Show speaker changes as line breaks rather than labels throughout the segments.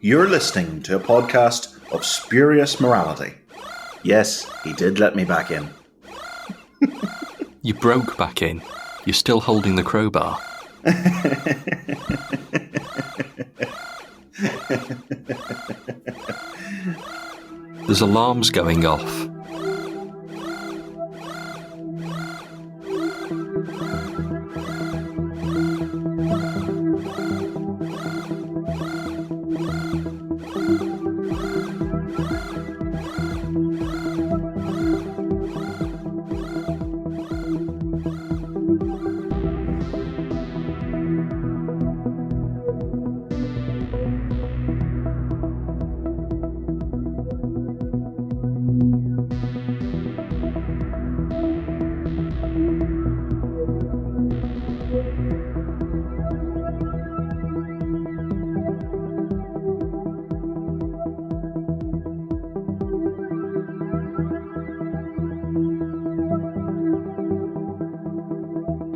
You're listening to a podcast of spurious morality. Yes, he did let me back in.
You broke back in. You're still holding the crowbar. There's alarms going off.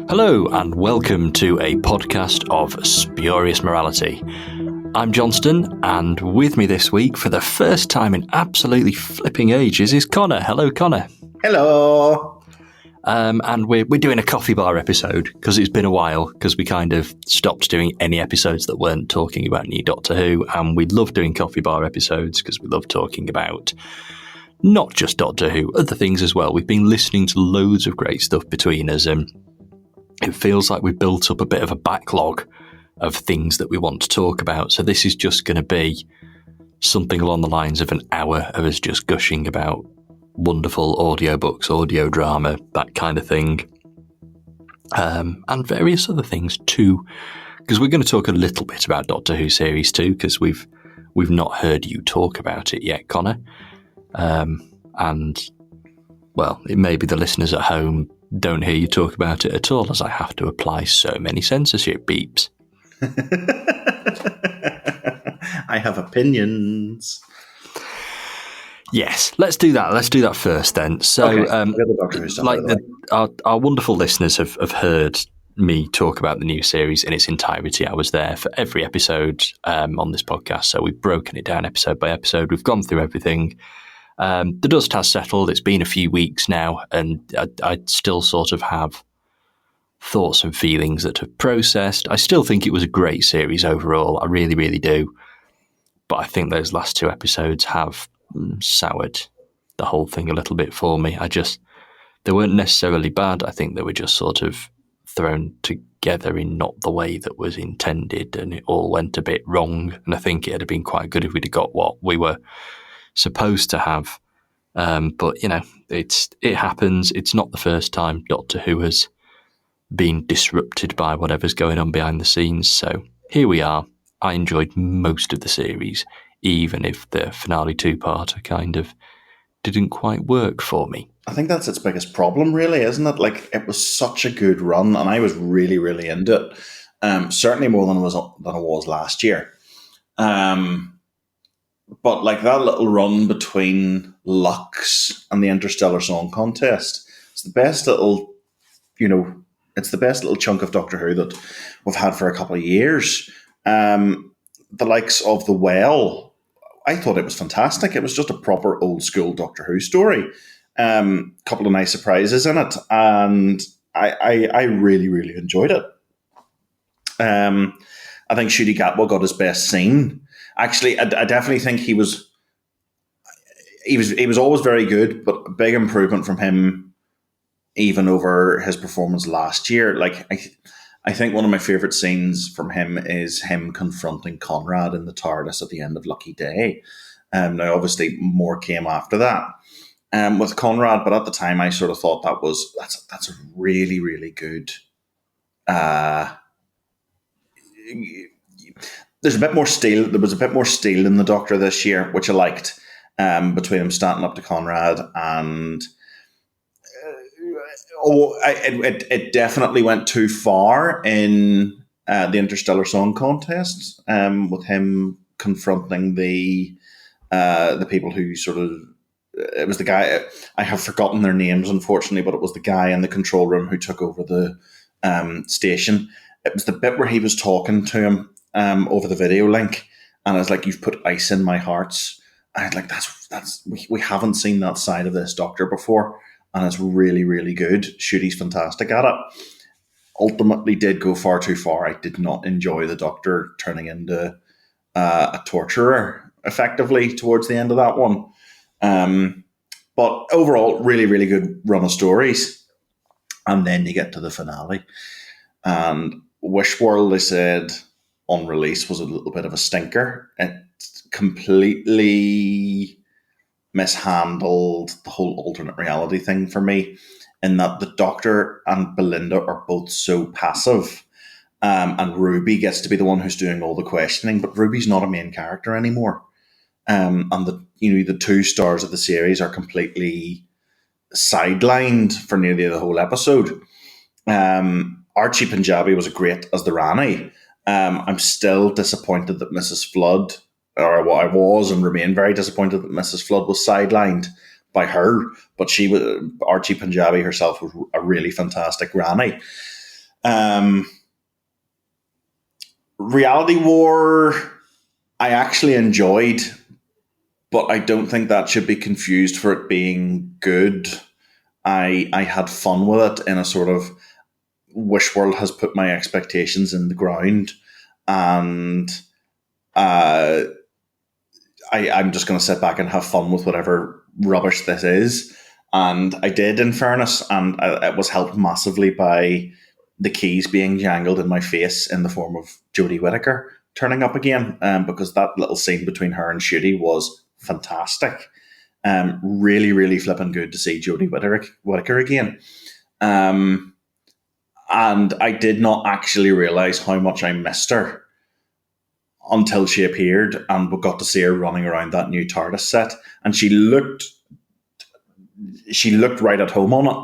Hello and welcome to a podcast of spurious morality. I'm Johnston, and with me this week for the first time in absolutely flipping ages is Connor. Hello, Connor.
Hello.
And we're doing a coffee bar episode because it's been a while, because we kind of stopped doing any episodes that weren't talking about new Doctor Who, and we love doing coffee bar episodes because we love talking about not just Doctor Who, other things as well. We've been listening to loads of great stuff between us, and it feels like we've built up a bit of a backlog of things that we want to talk about. So this is just going to be something along the lines of an hour of us just gushing about wonderful audiobooks, audio drama, that kind of thing. And various other things too, because we're going to talk a little bit about Doctor Who Series 2, because we've not heard you talk about it yet, Connor. And, well, it may be the listeners at home don't hear you talk about it at all, as I have to apply so many censorship beeps.
I have opinions.
Yes, let's do that. Let's do that first then. So,
okay.
Our wonderful listeners have heard me talk about the new series in its entirety. I was there for every episode on this podcast, so we've broken it down episode by episode. We've gone through everything. The dust has settled. It's been a few weeks now, and I still sort of have thoughts and feelings that have processed. I still think it was a great series overall. I really, really do. But I think those last two episodes have soured the whole thing a little bit for me. They weren't necessarily bad. I think they were just sort of thrown together in not the way that was intended, and it all went a bit wrong. And I think it'd have been quite good if we'd have got what we were supposed to have, but you know, it happens. It's not the first time Doctor Who has been disrupted by whatever's going on behind the scenes, so here we are. I enjoyed most of the series, even if the finale two-parter kind of didn't quite work for me.
I think that's its biggest problem, really, isn't it? Like, it was such a good run, and I was really, really into it. Certainly more than I was last year. But like that little run between Lux and the Interstellar Song Contest, it's the best little, it's the best little chunk of Doctor Who that we've had for a couple of years. The likes of The Well, I thought it was fantastic. It was just a proper old school Doctor Who story. Couple of nice surprises in it, and I really, really enjoyed it. I think Ncuti Gatwa got his best scene. Actually, I definitely think he was always very good, but a big improvement from him even over his performance last year. Like, I think one of my favourite scenes from him is him confronting Conrad in the TARDIS at the end of Lucky Day. Now, obviously, more came after that with Conrad, but at the time I sort of thought that's a really, really good. There's a bit more steel. There was a bit more steel in the Doctor this year, which I liked, between him standing up to Conrad and it definitely went too far in the Interstellar Song Contest, with him confronting the people who sort of. It was the guy. I have forgotten their names, unfortunately, but it was the guy in the control room who took over the station. It was the bit where he was talking to him over the video link, And it's like, you've put ice in my hearts. And I'd like, we haven't seen that side of this Doctor before. And it's really, really good. Shooty's fantastic at it. Ultimately did go far too far. I did not enjoy the Doctor turning into a torturer effectively towards the end of that one. But overall, really, really good run of stories. And then you get to the finale. And Wishworld, they said on release, was a little bit of a stinker. It completely mishandled the whole alternate reality thing for me, in that the Doctor and Belinda are both so passive. And Ruby gets to be the one who's doing all the questioning, but Ruby's not a main character anymore. And the two stars of the series are completely sidelined for nearly the whole episode. Archie Punjabi was great as the Rani. I'm still disappointed that Mrs. Flood, or what I was and remain very disappointed that Mrs. Flood was sidelined by her, but Archie Punjabi herself was a really fantastic Rani. Reality War, I actually enjoyed, but I don't think that should be confused for it being good. I had fun with it in a sort of, Wishworld has put my expectations in the ground, and I'm just going to sit back and have fun with whatever rubbish this is. And I did, in fairness, and it was helped massively by the keys being jangled in my face in the form of Jodie Whittaker turning up again, because that little scene between her and Shooty was fantastic. Really, really flipping good to see Jodie Whittaker again. And I did not actually realise how much I missed her until she appeared, and we got to see her running around that new TARDIS set. And she looked right at home on it.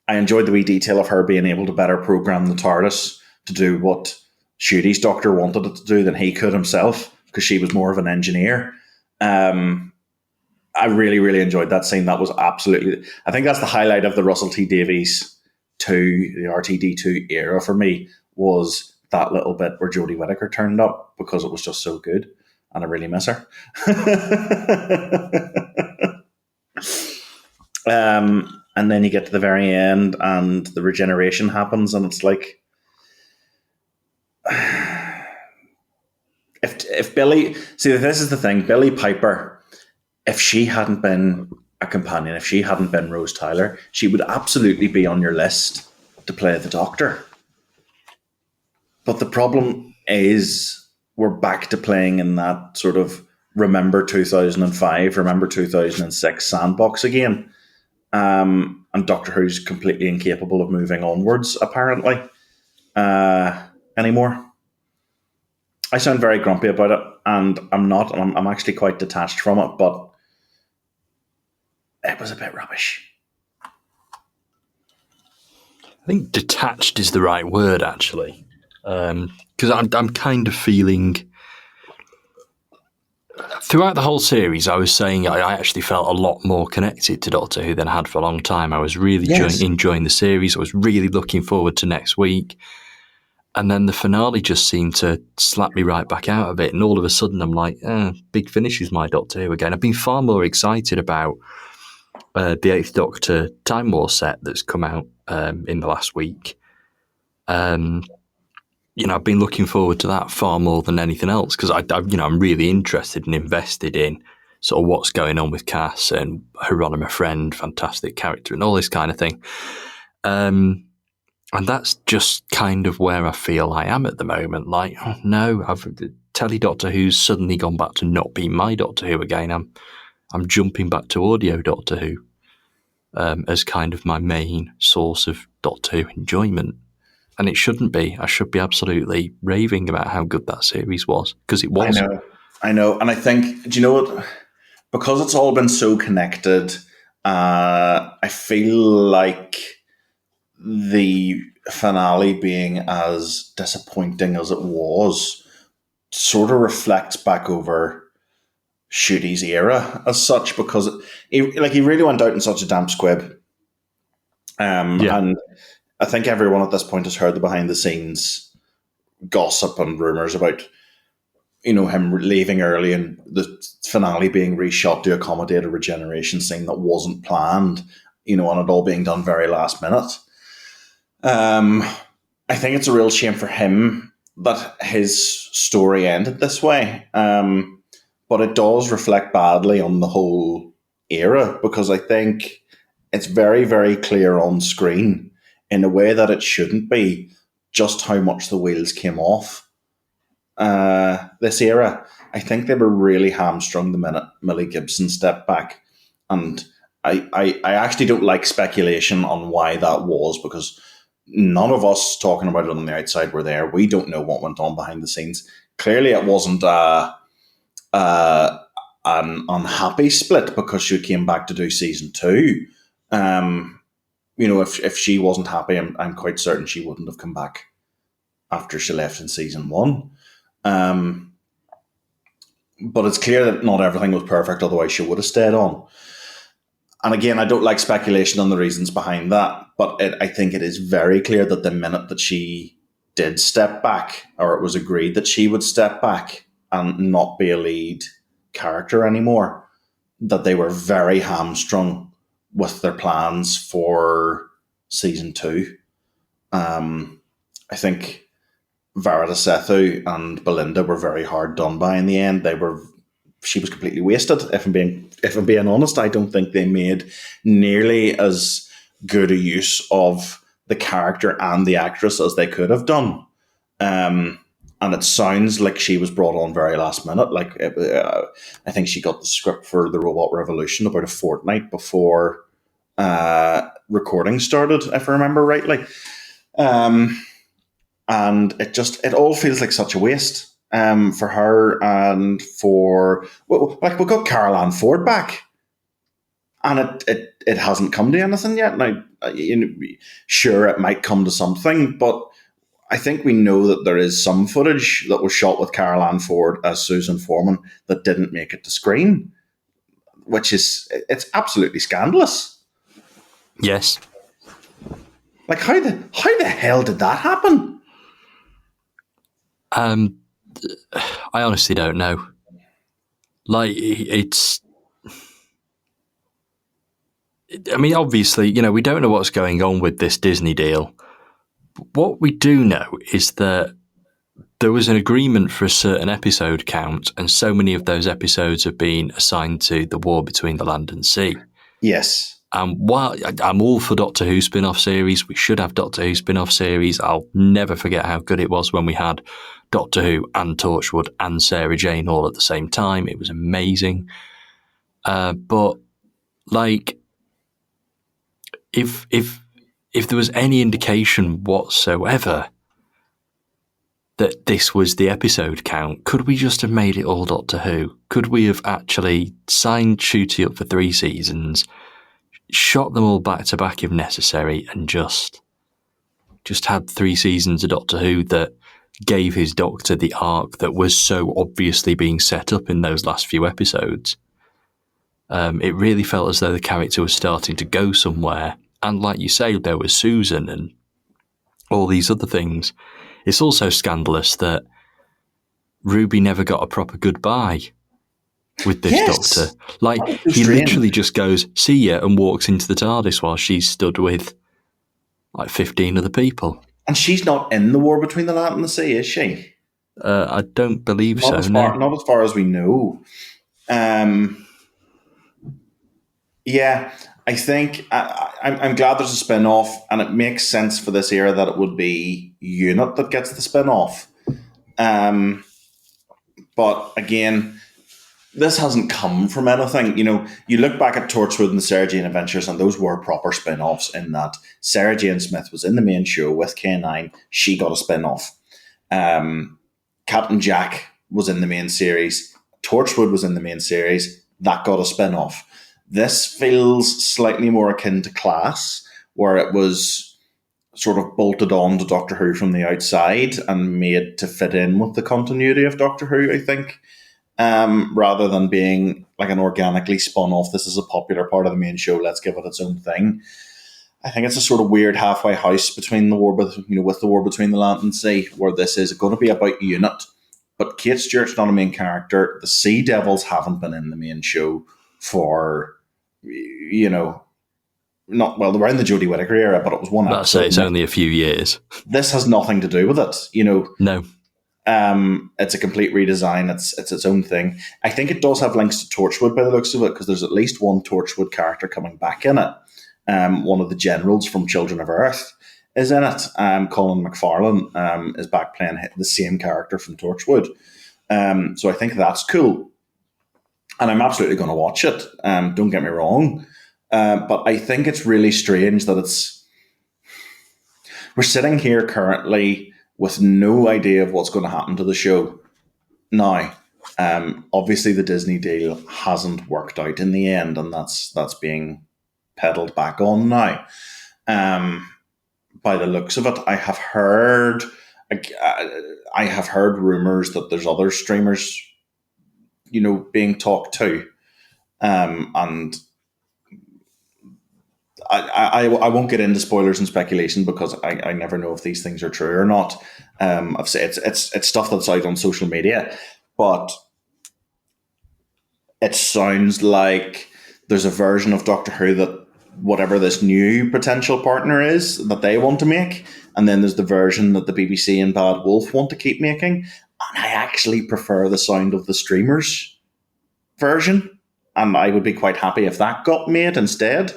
I enjoyed the wee detail of her being able to better program the TARDIS to do what Shooty's Doctor wanted it to do than he could himself, because she was more of an engineer. I really, really enjoyed that scene. That was absolutely, I think that's the highlight of the Russell T Davies 2, the RTD2 era for me, was that little bit where Jodie Whittaker turned up, because it was just so good, and I really miss her. And then you get to the very end, and the regeneration happens, and it's like, if Billy, see, this is the thing, Billy Piper, if she hadn't been a companion, if she hadn't been Rose Tyler, she would absolutely be on your list to play the Doctor. But the problem is, we're back to playing in that sort of remember 2005, remember 2006 sandbox again. And Doctor Who's completely incapable of moving onwards, apparently, anymore. I sound very grumpy about it, and I'm not. I'm actually quite detached from it, but it was a bit rubbish.
I think detached is the right word, actually, because I'm kind of feeling, throughout the whole series, I was saying I actually felt a lot more connected to Doctor Who than I had for a long time. I was really enjoying the series. I was really looking forward to next week. And then the finale just seemed to slap me right back out of it. And all of a sudden, I'm like, Big Finish is my Doctor Who again. I've been far more excited about the Eighth Doctor Time War set that's come out in the last week. I've been looking forward to that far more than anything else, because I'm really interested and invested in sort of what's going on with Cass and Hieronyma Friend, fantastic character, and all this kind of thing. And that's just kind of where I feel I am at the moment. Like, oh no, Telly Doctor Who's suddenly gone back to not being my Doctor Who again. I'm jumping back to audio Doctor Who as kind of my main source of Doctor Who enjoyment. And it shouldn't be. I should be absolutely raving about how good that series was, because it was.
I know. And I think, do you know what? Because it's all been so connected, I feel like the finale being as disappointing as it was sort of reflects back over Shooty's era as such, because he really went out in such a damp squib. And I think everyone at this point has heard the behind the scenes gossip and rumours about him leaving early and the finale being reshot to accommodate a regeneration scene that wasn't planned, and it all being done very last minute. I think it's a real shame for him that his story ended this way. But it does reflect badly on the whole era, because I think it's very, very clear on screen, in a way that it shouldn't be, just how much the wheels came off this era. I think they were really hamstrung the minute Millie Gibson stepped back. And I actually don't like speculation on why that was, because none of us talking about it on the outside were there. We don't know what went on behind the scenes. Clearly it wasn't an unhappy split because she came back to do season 2. If she wasn't happy, I'm quite certain she wouldn't have come back after she left in season 1. But it's clear that not everything was perfect, otherwise she would have stayed on. And again, I don't like speculation on the reasons behind that, but I think it is very clear that the minute that she did step back, or it was agreed that she would step back and not be a lead character anymore, that they were very hamstrung with their plans for season 2. I think Varada Sethu and Belinda were very hard done by in the end. She was completely wasted. If I'm being honest, I don't think they made nearly as good a use of the character and the actress as they could have done. And it sounds like she was brought on very last minute. I think she got the script for The Robot Revolution about a fortnight before recording started, if I remember rightly. And it all feels like such a waste for her and for... we got Carol Ann Ford back, and it hasn't come to anything yet. Now, sure, it might come to something, but I think we know that there is some footage that was shot with Carol Ann Ford as Susan Foreman that didn't make it to screen, it's absolutely scandalous.
Yes.
Like, how the hell did that happen?
I honestly don't know. Obviously, we don't know what's going on with this Disney deal. What we do know is that there was an agreement for a certain episode count, and so many of those episodes have been assigned to the war between the land and sea.
Yes.
While I'm all for Doctor Who spin-off series, we should have Doctor Who spin-off series. I'll never forget how good it was when we had Doctor Who and Torchwood and Sarah Jane all at the same time. It was amazing. But if there was any indication whatsoever that this was the episode count, could we just have made it all Doctor Who? Could we have actually signed Ncuti up for 3 seasons, shot them all back to back if necessary, and just had 3 seasons of Doctor Who that gave his Doctor the arc that was so obviously being set up in those last few episodes? It really felt as though the character was starting to go somewhere. And like you say, there was Susan and all these other things. It's also scandalous that Ruby never got a proper goodbye with this Doctor. He literally just goes, "See ya," and walks into the TARDIS while she's stood with 15 other people.
And she's not in the war between the land and the sea, is she?
I don't believe so.
Not as far as we know. Yeah, I think I'm glad there's a spin-off, and it makes sense for this era that it would be Unit that gets the spin-off. But again, this hasn't come from anything. You look back at Torchwood and the Sarah Jane Adventures, and those were proper spin-offs in that Sarah Jane Smith was in the main show with K9. She got a spin-off. Captain Jack was in the main series. Torchwood was in the main series. That got a spin-off. This feels slightly more akin to Class, where it was sort of bolted on to Doctor Who from the outside and made to fit in with the continuity of Doctor Who, I think. Rather than being like an organically spun off, this is a popular part of the main show, let's give it its own thing. I think it's a sort of weird halfway house between the war, with the war between the land and sea, where this is going to be about Unit, but Kate Stewart's not a main character. The Sea Devils haven't been in the main show for, not well around the Jodie Whittaker era, but it was one
I'd
episode.
say it's only a few years.
This has nothing to do with it.
No.
It's a complete redesign. It's its own thing. I think it does have links to Torchwood by the looks of it, because there's at least one Torchwood character coming back in it. One of the generals from Children of Earth is in it. Colin McFarlane is back playing the same character from Torchwood. So I think that's cool. And I'm absolutely going to watch it. Don't get me wrong. But I think it's really strange that we're sitting here currently with no idea of what's going to happen to the show. Now, obviously the Disney deal hasn't worked out in the end, and that's being peddled back on now. By the looks of it, I have heard rumors that there's other streamers, being talked to, and I won't get into spoilers and speculation, because I never know if these things are true or not. I've said it's stuff that's out on social media, but it sounds like there's a version of Doctor Who that whatever this new potential partner is that they want to make, and then there's the version that the BBC and Bad Wolf want to keep making. And I actually prefer the sound of the streamers version, and I would be quite happy if that got made instead.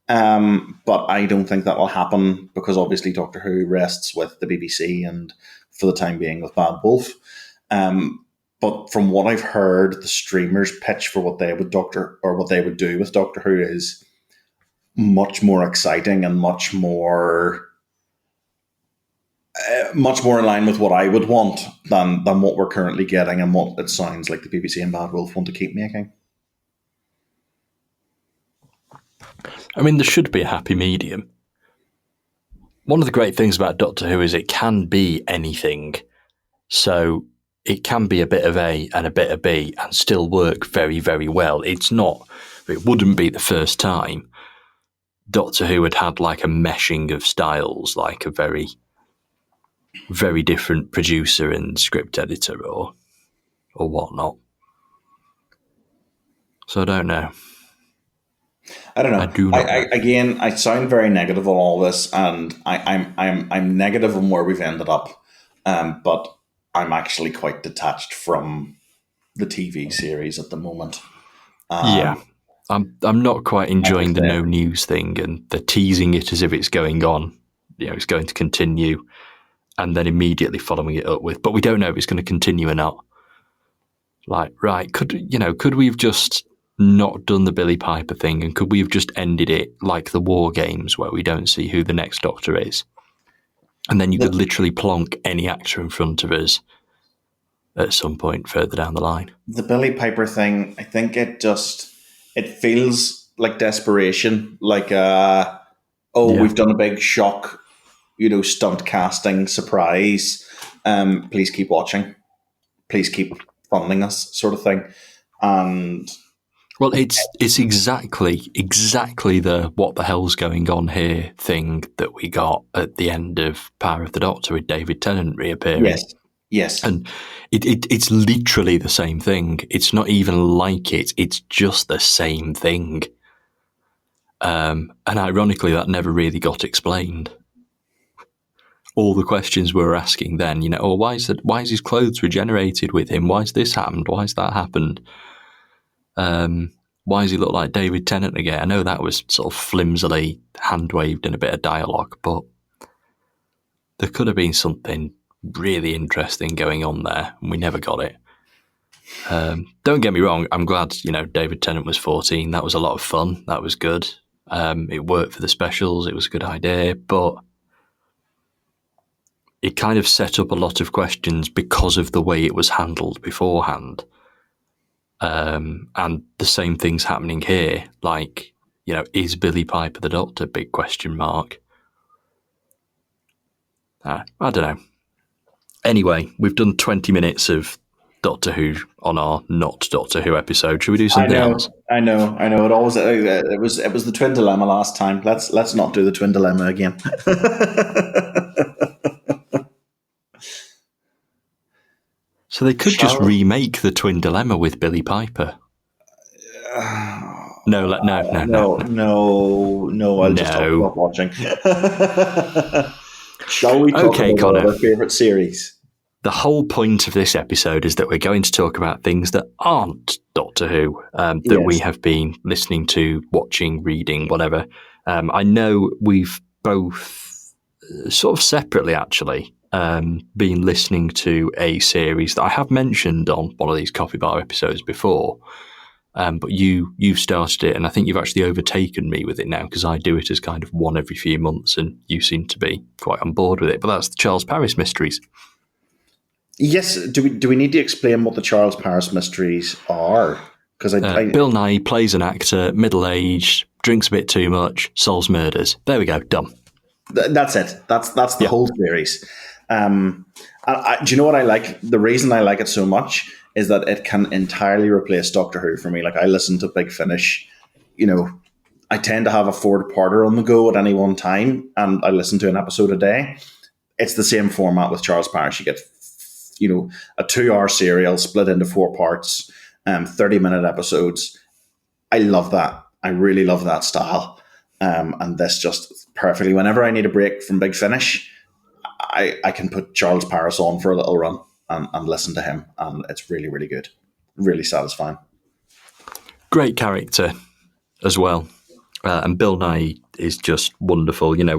But I don't think that will happen, because obviously Doctor Who rests with the BBC and for the time being with Bad Wolf. But from what I've heard, the streamers' pitch for what they would do with Doctor Who is much more exciting and much more in line with what I would want than what we're currently getting and what it sounds like the BBC and Bad Wolf want to keep making.
I mean, there should be a happy medium. One of the great things about Doctor Who is it can be anything. So it can be a bit of A and a bit of B and still work very, very well. It wouldn't be the first time Doctor Who had like a meshing of styles, like a very, very different producer and script editor or whatnot. So I don't know.
I don't know.
I do not know.
Again, I sound very negative on all this, and I'm negative on where we've ended up. But I'm actually quite detached from the TV series at the moment.
Yeah. I'm not quite enjoying the no news thing, and they're teasing it as if it's going on. It's going to continue, and then immediately following it up with, but we don't know if it's going to continue or not. Like, right, could we have just not done the Billy Piper thing, and could we have just ended it like the War Games, where we don't see who the next Doctor is? And then you could literally plonk any actor in front of us at some point further down the line. The
Billy Piper thing, I think it feels like desperation, like we've done a big shock, stunt casting surprise. Please keep watching. Please keep funding us, sort of thing. And
well, it's exactly the what the hell's going on here thing that we got at the end of Power of the Doctor with David Tennant reappearing.
Yes.
And it's literally the same thing. It's not even like it. It's just the same thing. And ironically, that never really got explained. All the questions we were asking then, why is his clothes regenerated with him? Why has this happened? Why has that happened? Why does he look like David Tennant again? I know that was sort of flimsily hand-waved in a bit of dialogue, but there could have been something really interesting going on there, and we never got it. Don't get me wrong, I'm glad, David Tennant was 14. That was a lot of fun. That was good. It worked for the specials. It was a good idea, but it kind of set up a lot of questions because of the way it was handled beforehand. And the same thing's happening here. Like, is Billy Piper the Doctor? Big question mark. I don't know. Anyway, we've done 20 minutes of Doctor Who on our not Doctor Who episode. Should we do something else?
I know. It always it was the twin dilemma last time. Let's not do the twin dilemma again.
So they could just remake The Twin Dilemma with Billy Piper. No.
I'll just stop watching. Shall we talk about
Connor,
our favourite series?
The whole point of this episode is that we're going to talk about things that aren't Doctor Who, that we have been listening to, watching, reading, whatever. I know we've both, sort of separately actually, been listening to a series that I have mentioned on one of these Coffee Bar episodes before. But you've started it, and I think you've actually overtaken me with it now, because I do it as kind of one every few months, and you seem to be quite on board with it. But that's the Charles Paris Mysteries.
Yes. Do we need to explain what the Charles Paris Mysteries are? Because
Bill Nye plays an actor, middle-aged, drinks a bit too much, solves murders. There we go, done.
That's it. That's the whole series. Do you know what I like? The reason I like it so much is that it can entirely replace Doctor Who for me. Like, I listen to Big Finish, I tend to have a 4-parter on the go at any one time, and I listen to an episode a day. It's the same format with Charles Paris. You get, a 2-hour serial split into 4 parts, 30-minute episodes. I love that. I really love that style. And this just perfectly, whenever I need a break from Big Finish, I can put Charles Paris on for a little run and listen to him, and it's really, really good, really satisfying.
Great character as well, and Bill Nye is just wonderful. There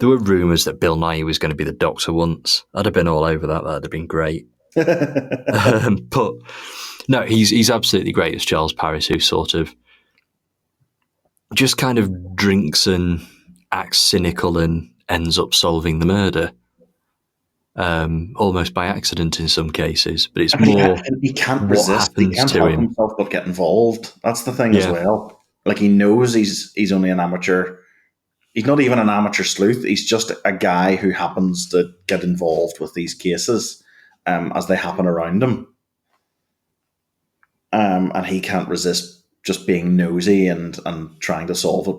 were rumours that Bill Nye was going to be the Doctor once. I'd have been all over that. That'd have been great. But no, he's absolutely great as Charles Paris, who sort of just kind of drinks and acts cynical and ends up solving the murder. Almost by accident in some cases, but it's more
he can't resist. He can't help himself but get involved. That's the thing as well. Like, he knows he's only an amateur. He's not even an amateur sleuth. He's just a guy who happens to get involved with these cases as they happen around him. And he can't resist just being nosy and trying to solve it,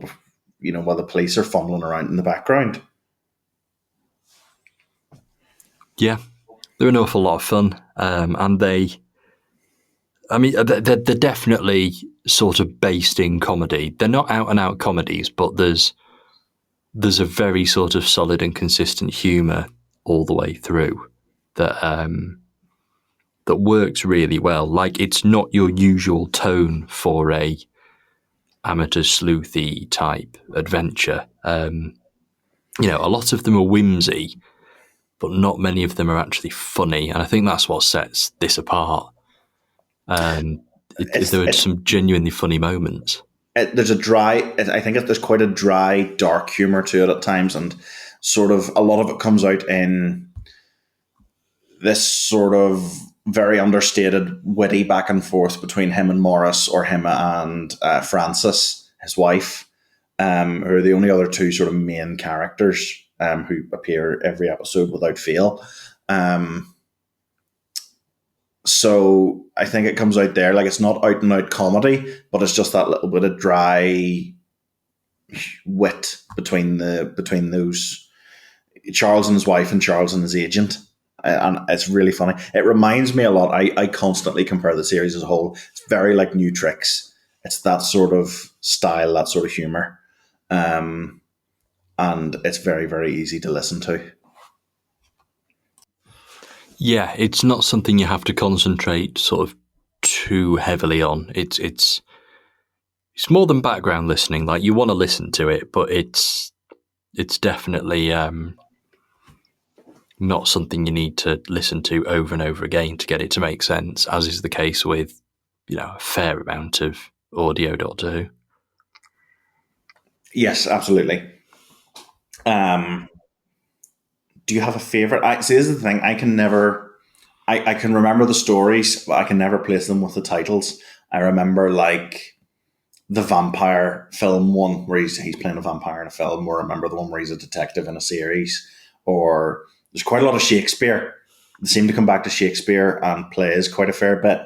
while the police are fumbling around in the background.
Yeah, they're an awful lot of fun, and they're definitely sort of based in comedy. They're not out-and-out comedies, but there's a very sort of solid and consistent humour all the way through that works really well. Like, it's not your usual tone for a amateur sleuthy type adventure. A lot of them are whimsy, but not many of them are actually funny, and I think that's what sets this apart. There are some genuinely funny moments.
There's there's quite a dry, dark humour to it at times, and sort of a lot of it comes out in this sort of very understated, witty back and forth between him and Morris, or him and Frances, his wife, who are the only other two sort of main characters who appear every episode without fail. So I think it comes out there. Like, it's not out and out comedy, but it's just that little bit of dry wit between those, Charles and his wife and Charles and his agent. And it's really funny. It reminds me a lot. I constantly compare the series as a whole. It's very like New Tricks. It's that sort of style, that sort of humor. And it's very, very easy to listen to.
Yeah, it's not something you have to concentrate sort of too heavily on. It's more than background listening. Like, you want to listen to it, but it's definitely not something you need to listen to over and over again to get it to make sense, as is the case with a fair amount of audio Doctor Who.
Yes, absolutely. Do you have a favourite? See, this is the thing. I can remember the stories, but I can never place them with the titles. I remember, like, the vampire film one where he's playing a vampire in a film, or I remember the one where he's a detective in a series, or there's quite a lot of Shakespeare. They seem to come back to Shakespeare and plays quite a fair bit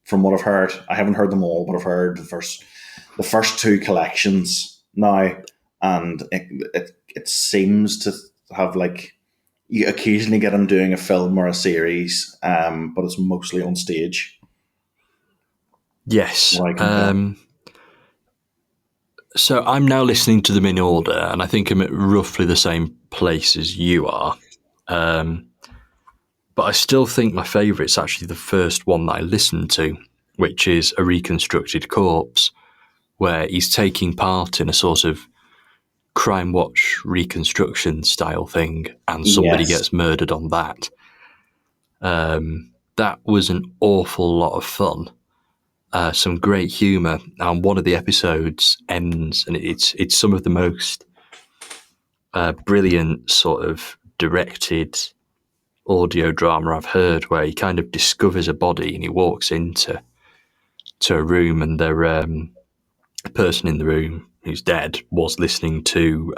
from what I've heard. I haven't heard them all, but I've heard the first 2 collections now, and it seems to have, like, You occasionally get him doing a film or a series, but it's mostly on stage.
Yes.
What I can tell.
So I'm now listening to them in order, and I think I'm at roughly the same place as you are. But I still think my favourite's actually the first one that I listened to, which is A Reconstructed Corpse, where he's taking part in a sort of Crime Watch reconstruction style thing, and somebody
Yes,
gets murdered on that. That was an awful lot of fun. Some great humour, and one of the episodes ends, and it's some of the most brilliant sort of directed audio drama I've heard, where he kind of discovers a body and he walks into a room, and the person in the room who's dead was listening to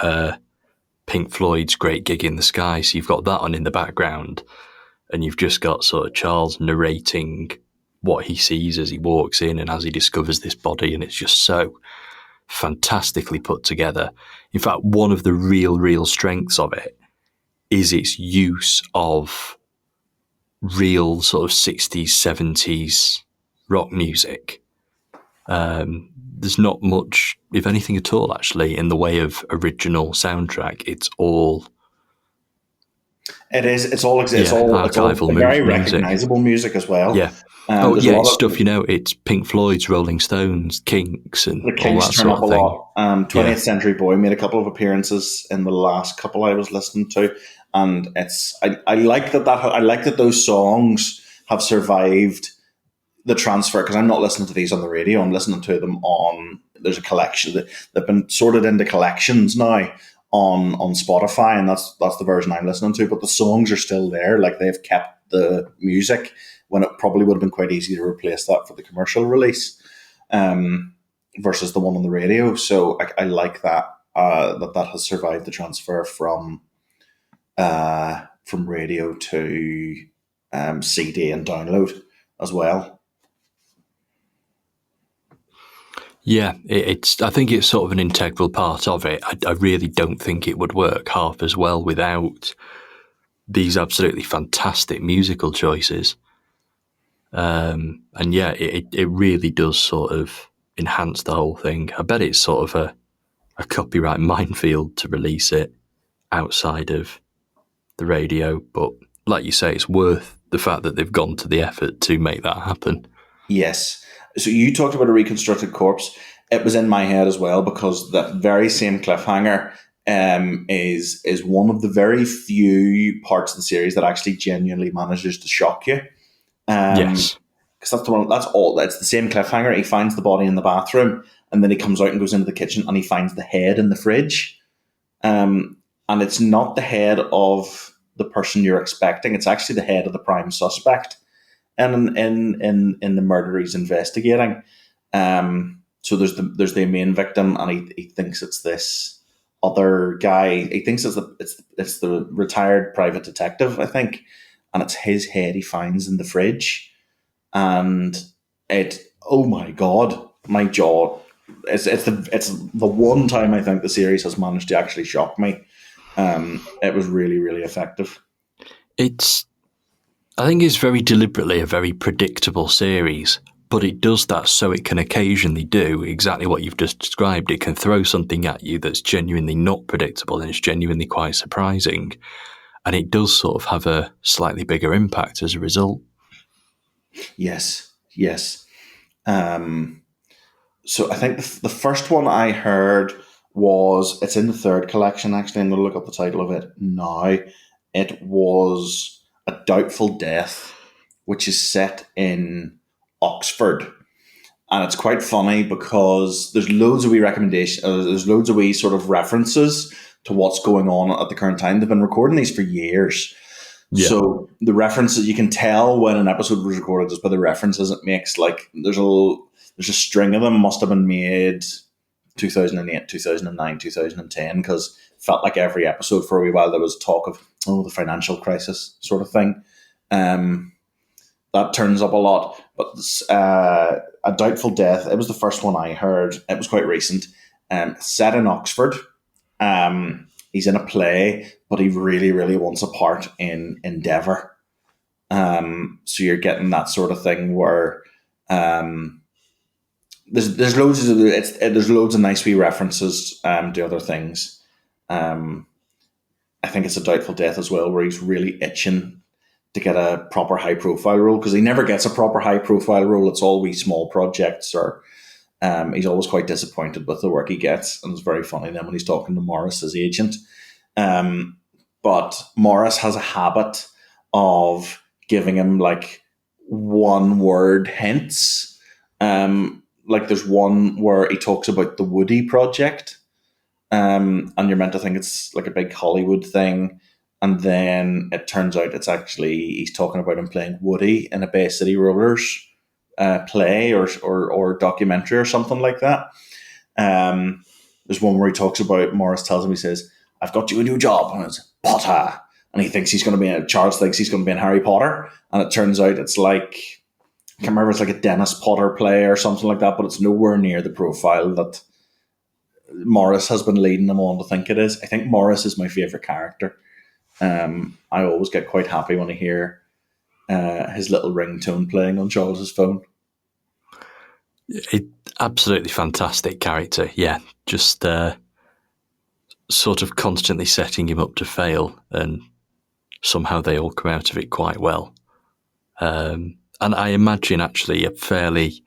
Pink Floyd's Great Gig in the Sky. So you've got that on in the background, and you've just got sort of Charles narrating what he sees as he walks in and as he discovers this body, and it's just so fantastically put together. In fact, one of the real strengths of it is its use of real sort of 60s, 70s rock music. There's not much, if anything at all, actually, in the way of original soundtrack. It's all
it is. It's all. It's all
archival
very
music.
recognizable music as well.
Yeah. Oh,
There's a
yeah,
lot
it's
of
stuff, it's Pink Floyd's, Rolling Stones, Kinks, and
the
all
Kinks
that
turn
sort
up a
of thing.
lot. 20th Century Boy made a couple of appearances in the last couple I was listening to, and I like that those songs have survived the transfer, because I'm not listening to these on the radio. I'm listening to them on. There's a collection that they've been sorted into collections now on Spotify, and that's the version I'm listening to. But the songs are still there. Like, they've kept the music when it probably would have been quite easy to replace that for the commercial release, versus the one on the radio. So I like that that has survived the transfer from radio to CD and download as well.
Yeah, I think it's sort of an integral part of it. I really don't think it would work half as well without these absolutely fantastic musical choices. And yeah, it really does sort of enhance the whole thing. I bet it's sort of a copyright minefield to release it outside of the radio, but like you say, it's worth the fact that they've gone to the effort to make that happen.
Yes. So you talked about A Reconstructed Corpse. It was in my head as well, because that very same cliffhanger is one of the very few parts of the series that actually genuinely manages to shock you.
Yes.
Because that's the one. That's all. That's the same cliffhanger. He finds the body in the bathroom, and then he comes out and goes into the kitchen, and he finds the head in the fridge. And it's not the head of the person you're expecting. It's actually the head of the prime suspect in the murder he's investigating. So there's the main victim, and he thinks it's this other guy. He thinks it's the retired private detective, I think, and it's his head he finds in the fridge. And oh my god, my jaw. It's the one time I think the series has managed to actually shock me. It was really, really effective.
I think it's very deliberately a very predictable series, but it does that so it can occasionally do exactly what you've just described. It can throw something at you that's genuinely not predictable, and it's genuinely quite surprising. And it does sort of have a slightly bigger impact as a result.
Yes. So I think the first one I heard it's in the third collection, actually. I'm going to look up the title of it now. It was A Doubtful Death, which is set in Oxford. And it's quite funny because there's loads of wee recommendations, there's loads of wee sort of references to what's going on at the current time. They've been recording these for years. Yeah. So the references, you can tell when an episode was recorded just by the references it makes. Like, there's a string of them must have been made 2008, 2009, 2010, because it felt like every episode for a wee while there was talk of, the financial crisis sort of thing. That turns up a lot. But A Doubtful Death, it was the first one I heard. It was quite recent. Set in Oxford. he's in a play, but he really, really wants a part in Endeavour. So you're getting that sort of thing where there's loads of nice wee references to other things. I think it's A Doubtful Death as well, where he's really itching to get a proper high profile role, because he never gets a proper high profile role. It's all wee small projects, or he's always quite disappointed with the work he gets, and it's very funny then when he's talking to Morris, his agent. But Morris has a habit of giving him like one word hints. Like there's one where he talks about the Woody project. And you're meant to think it's like a big Hollywood thing, and then it turns out it's actually he's talking about him playing Woody in a Bay City Rollers play or documentary or something like that. There's one where he talks about, Morris tells him, he says, "I've got you a new job," and it's Potter, and he thinks he's going to be Charles thinks he's going to be in Harry Potter, and it turns out it's like, I can't remember, it's like a Dennis Potter play or something like that, but it's nowhere near the profile that Morris has been leading them on to think it is. I think Morris is my favourite character. I always get quite happy when I hear his little ringtone playing on Charles's phone.
Absolutely fantastic character. Yeah, just sort of constantly setting him up to fail, and somehow they all come out of it quite well. And I imagine actually a fairly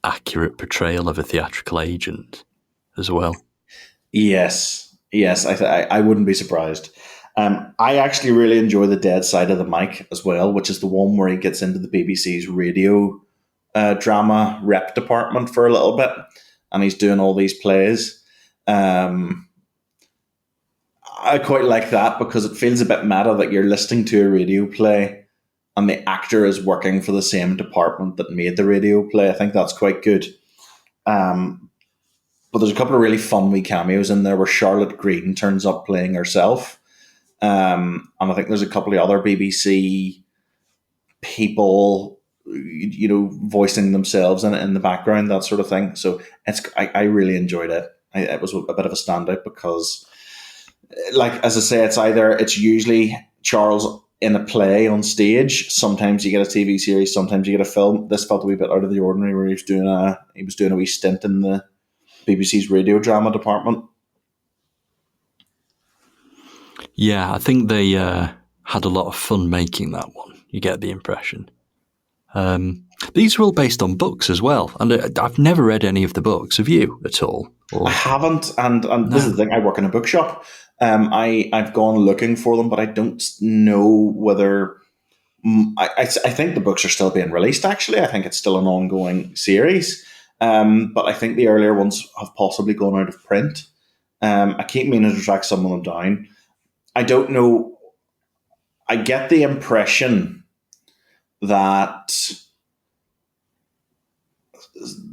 accurate portrayal of a theatrical agent as well. Yes,
I wouldn't be surprised. I actually really enjoy The Dead Side of the Mic as well, which is the one where he gets into the BBC's radio drama rep department for a little bit, and he's doing all these plays. I quite like that because it feels a bit meta that you're listening to a radio play and the actor is working for the same department that made the radio play. I think that's quite good. But there's a couple of really fun wee cameos in there where Charlotte Green turns up playing herself. And I think there's a couple of other BBC people, voicing themselves in the background, that sort of thing. So I really enjoyed it. It was a bit of a standout because, like, as I say, it's usually Charles in a play on stage. Sometimes you get a TV series, sometimes you get a film. This felt a wee bit out of the ordinary, where he was doing a wee stint in the BBC's radio drama department.
Yeah, I think they had a lot of fun making that one. You get the impression. These are all based on books as well, and I've never read any of the books. Have you at all? Or?
I haven't, and no. This is the thing. I work in a bookshop. I've gone looking for them, but I don't know whether. I think the books are still being released. Actually, I think it's still an ongoing series. But I think the earlier ones have possibly gone out of print. I keep meaning to track some of them down. I don't know. I get the impression that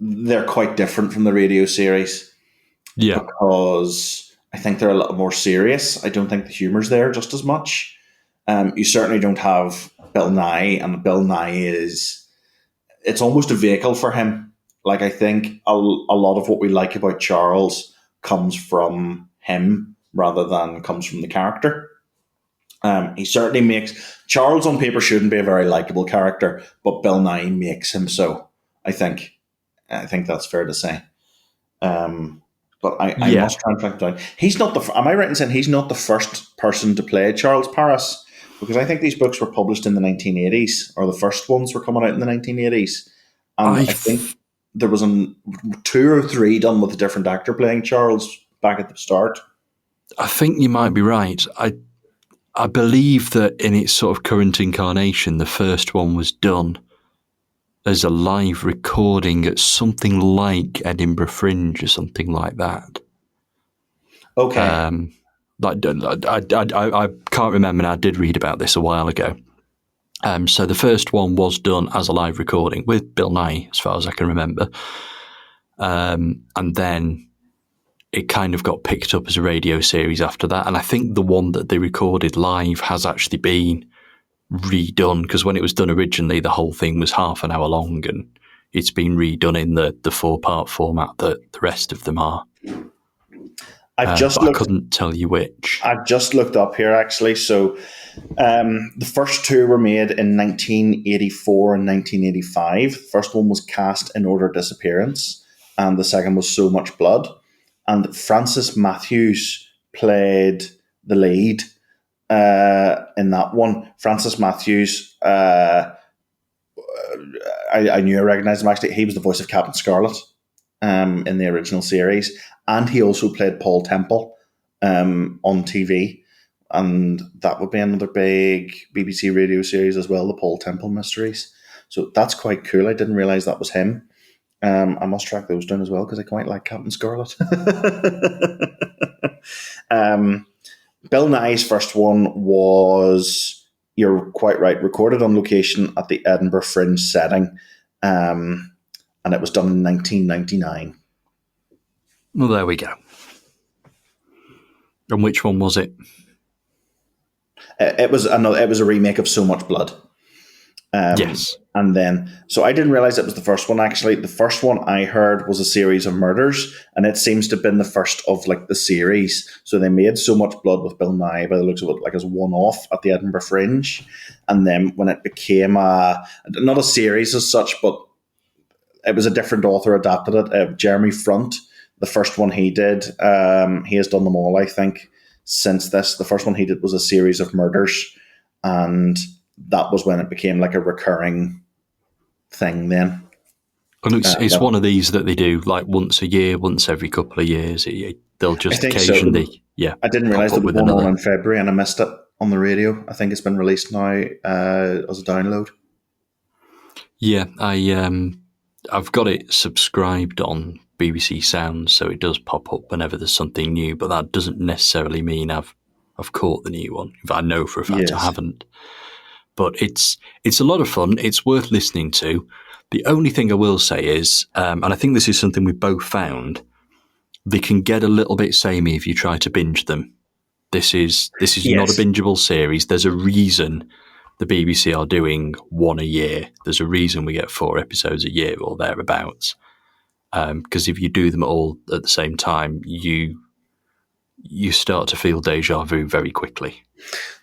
they're quite different from the radio series.
Yeah.
Because I think they're a little more serious. I don't think the humour's there just as much. You certainly don't have Bill Nye, and Bill Nye it's almost a vehicle for him. Like, I think a lot of what we like about Charles comes from him rather than comes from the character. He certainly makes... Charles on paper shouldn't be a very likeable character, but Bill Nye makes him so, I think. I think that's fair to say. But I must try and track down. He's not am I right in saying he's not the first person to play Charles Paris? Because I think these books were published in the 1980s, or the first ones were coming out in the 1980s. And I think there was 2 or 3 done with a different actor playing Charles back at the start.
I think you might be right. I believe that in its sort of current incarnation, the first one was done as a live recording at something like Edinburgh Fringe or something like that.
Okay.
I can't remember, and I did read about this a while ago. So the first one was done as a live recording with Bill Nye, as far as I can remember. And then it kind of got picked up as a radio series after that. And I think the one that they recorded live has actually been redone, because when it was done originally, the whole thing was half an hour long, and it's been redone in the 4-part format that the rest of them are.
I've
but I couldn't tell you which.
just looked up here actually. So the first two were made in 1984 and 1985. The first one was Cast in Order Disappearance, and the second was So Much Blood. And Francis Matthews played the lead in that one. Francis Matthews, I knew I recognised him actually. He was the voice of Captain Scarlet in the original series, and he also played Paul Temple on TV. And that would be another big BBC radio series as well, the Paul Temple Mysteries. So that's quite cool. I didn't realise that was him. I must track those down as well because I quite like Captain Scarlet. Bill Nye's first one was, you're quite right, recorded on location at the Edinburgh Fringe setting, and it was done in 1999.
Well, there we go. And which one was it?
It was a remake of So Much Blood.
Yes.
And then, so I didn't realize it was the first one, actually. The first one I heard was a series of murders, and it seems to have been the first of like the series. So they made So Much Blood with Bill Nye, by the looks of it, like as one-off at the Edinburgh Fringe. And then when it became not a series as such, but it was a different author adapted it, Jeremy Front, the first one he did. He has done them all, I think, since this. The first one he did was a series of murders, and that was when it became like a recurring thing then.
And it's one of these that they do like once a year, once every couple of years. They'll just occasionally,
so. I didn't realise there was one on in February and I missed it on the radio. I think it's been released now as a download.
Yeah, I've got it subscribed on BBC Sounds, so it does pop up whenever there's something new, but that doesn't necessarily mean I've caught the new one. I know for a fact I haven't. But it's a lot of fun. It's worth listening to. The only thing I will say is, and I think this is something we both found, they can get a little bit samey if you try to binge them. This is not a bingeable series. There's a reason the BBC are doing one a year. There's a reason we get 4 episodes a year or thereabouts. Because if you do them all at the same time, you start to feel deja vu very quickly.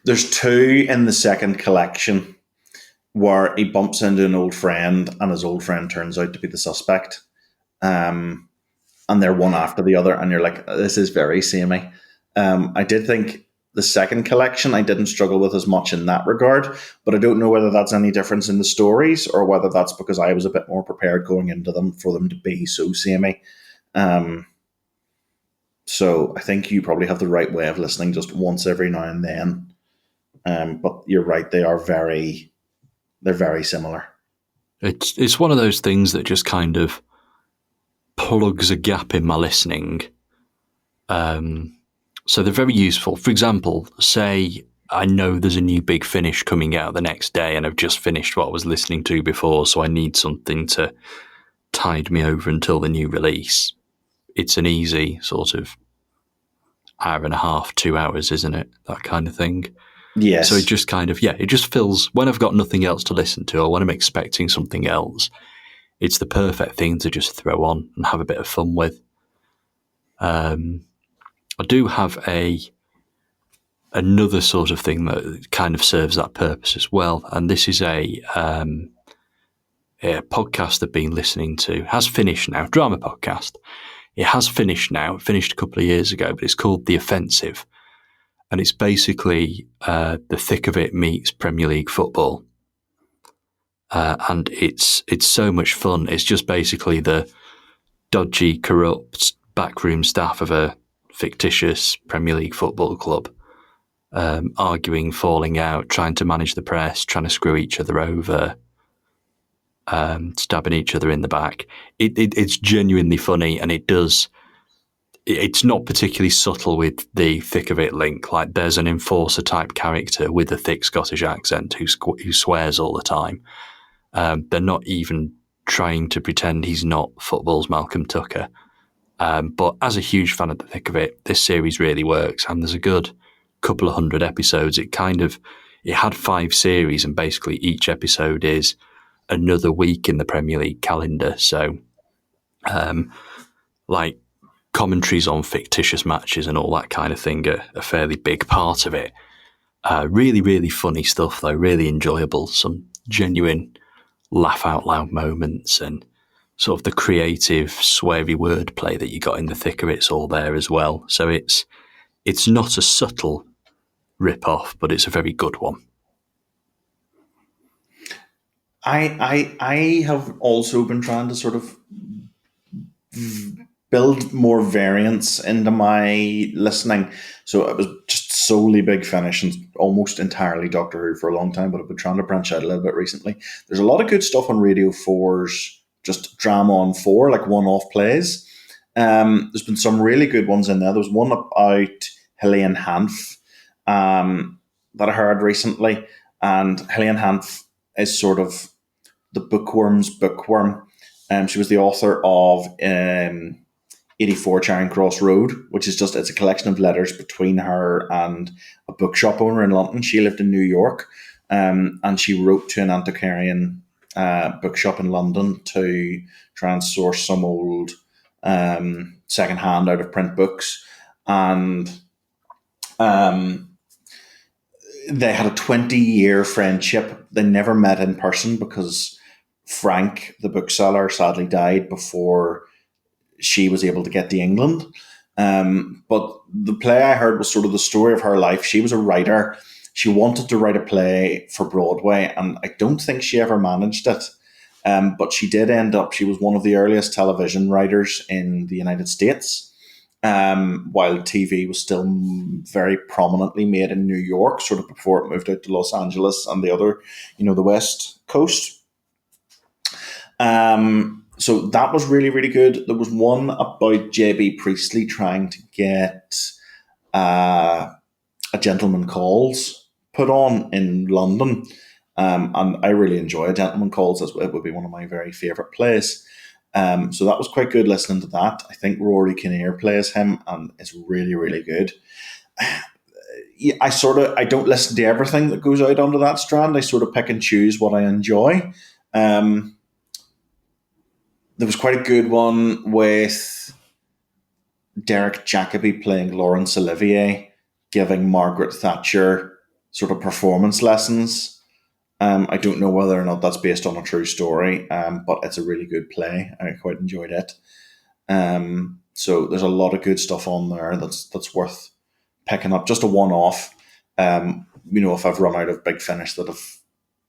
There's 2 in the second collection where he bumps into an old friend and his old friend turns out to be the suspect. And they're one after the other, and you're like, this is very samey. I did think the second collection I didn't struggle with as much in that regard, but I don't know whether that's any difference in the stories or whether that's because I was a bit more prepared going into them for them to be so samey. So I think you probably have the right way of listening just once every now and then. But you're right, they're very similar.
It's one of those things that just kind of plugs a gap in my listening. So they're very useful. For example, say I know there's a new Big Finish coming out the next day and I've just finished what I was listening to before, so I need something to tide me over until the new release. It's an easy sort of hour and a half, 2 hours, isn't it? That kind of thing.
Yes.
So it just kind of, it just fills, when I've got nothing else to listen to or when I'm expecting something else, it's the perfect thing to just throw on and have a bit of fun with. I do have another sort of thing that kind of serves that purpose as well, and this is a podcast I've been listening to. Has finished now, drama podcast. It has finished now. It finished a couple of years ago, but it's called The Offensive, and it's basically the thick of it meets Premier League football, and it's so much fun. It's just basically the dodgy, corrupt backroom staff of a fictitious Premier League football club, arguing, falling out, trying to manage the press, trying to screw each other over, stabbing each other in the back. It's genuinely funny, and it's not particularly subtle with the thick of it link. Like there's an enforcer type character with a thick Scottish accent who swears all the time. They're not even trying to pretend he's not football's Malcolm Tucker. But as a huge fan of the thick of it, this series really works, and there's a good couple of 100 episodes. It had 5 series, and basically each episode is another week in the Premier League calendar. So, like commentaries on fictitious matches and all that kind of thing are a fairly big part of it. Really, really funny stuff, though. Really enjoyable. Some genuine laugh out loud moments and sort of the creative, sweary wordplay that you got in the thick of it's all there as well. So it's not a subtle rip-off, but it's a very good one.
I have also been trying to sort of build more variance into my listening. So it was just solely Big Finish and almost entirely Doctor Who for a long time, but I've been trying to branch out a little bit recently. There's a lot of good stuff on Radio 4's just drama on 4, like one-off plays. There's been some really good ones in there. There was one about Helene Hanff that I heard recently, and Helene Hanff is sort of the bookworm's bookworm. She was the author of 84 Charing Cross Road, which is it's a collection of letters between her and a bookshop owner in London. She lived in New York, and she wrote to an antiquarian bookshop in London to try and source some old secondhand out of print books. And they had a 20-year friendship. They never met in person because Frank, the bookseller, sadly died before she was able to get to England. But the play I heard was sort of the story of her life. She was a writer. She wanted to write a play for Broadway, and I don't think she ever managed it. But she did end up, she was one of the earliest television writers in the United States, while TV was still very prominently made in New York, sort of before it moved out to Los Angeles and the other, the West Coast. So that was really, really good. There was one about J.B. Priestley trying to get A Gentleman Calls put on in London. And I really enjoy A Gentleman Calls. It would be one of my very favourite plays. So that was quite good listening to that. I think Rory Kinnear plays him and it's really, really good. I don't listen to everything that goes out onto that strand. I sort of pick and choose what I enjoy. There was quite a good one with Derek Jacobi playing Laurence Olivier, giving Margaret Thatcher sort of performance lessons. I don't know whether or not that's based on a true story, but it's a really good play. I quite enjoyed it. So there's a lot of good stuff on there that's worth picking up. Just a one-off. If I've run out of Big Finish that I've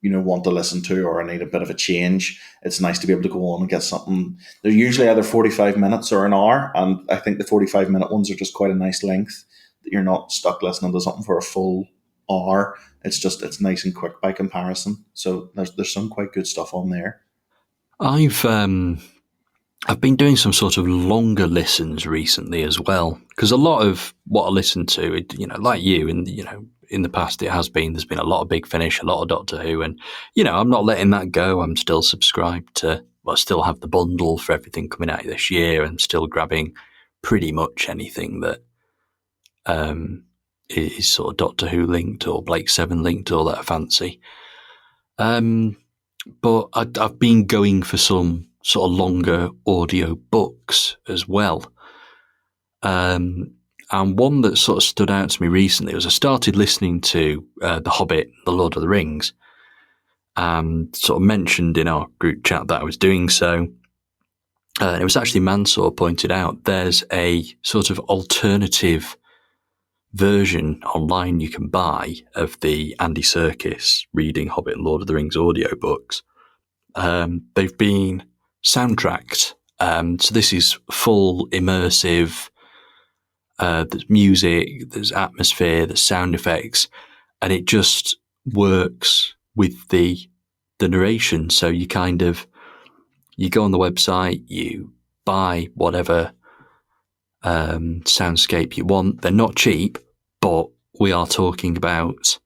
want to listen to, or I need a bit of a change, it's nice to be able to go on and get something. They're usually either 45 minutes or an hour, and I think the 45-minute ones are just quite a nice length, that you're not stuck listening to something for a full hour. It's nice and quick by comparison. So there's some quite good stuff on there. I've
been doing some sort of longer listens recently as well, because a lot of what I listen to, like you, and in the past there's been a lot of Big Finish, a lot of Doctor Who, and I'm not letting that go. I'm still subscribed to, I still have the bundle for everything coming out this year, and still grabbing pretty much anything that is sort of Doctor Who linked or Blake 7 linked or that I fancy. But I've been going for some sort of longer audio books as well. And one that sort of stood out to me recently was I started listening to The Hobbit, The Lord of the Rings, and sort of mentioned in our group chat that I was doing so. And it was actually Mansour pointed out there's a sort of alternative version online you can buy of the Andy Serkis reading Hobbit and Lord of the Rings audiobooks. They've been soundtracked. So this is full immersive. There's music, there's atmosphere, there's sound effects, and it just works with the narration. So you go on the website, you buy whatever soundscape you want. They're not cheap, but we are talking about,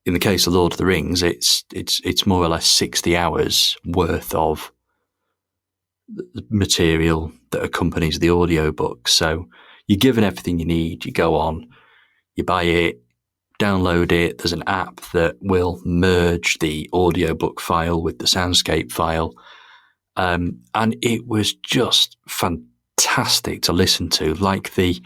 in the case of Lord of the Rings, it's more or less 60 hours worth of material that accompanies the audiobook. So you're given everything you need. You go on, you buy it, download it. There's an app that will merge the audiobook file with the soundscape file. And it was just fantastic fantastic to listen to. Like the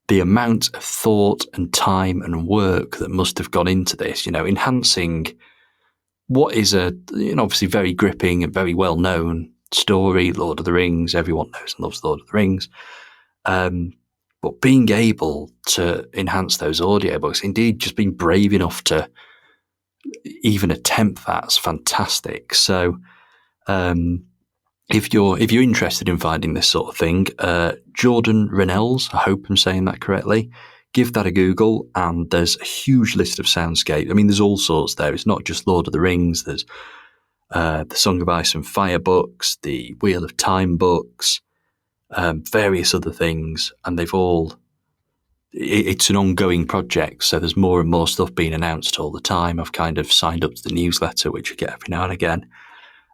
amount of thought and time and work that must have gone into this, enhancing what is a, obviously very gripping and very well known story, Lord of the Rings. Everyone knows and loves Lord of the Rings. But being able to enhance those audiobooks, indeed, just being brave enough to even attempt that's fantastic. So, if you're interested in finding this sort of thing, Jordan Rennells, I hope I'm saying that correctly, give that a Google, and there's a huge list of soundscape. I mean, there's all sorts there. It's not just Lord of the Rings. There's the Song of Ice and Fire books, the Wheel of Time books, various other things, and they've all. It's an ongoing project, so there's more and more stuff being announced all the time. I've kind of signed up to the newsletter, which I get every now and again.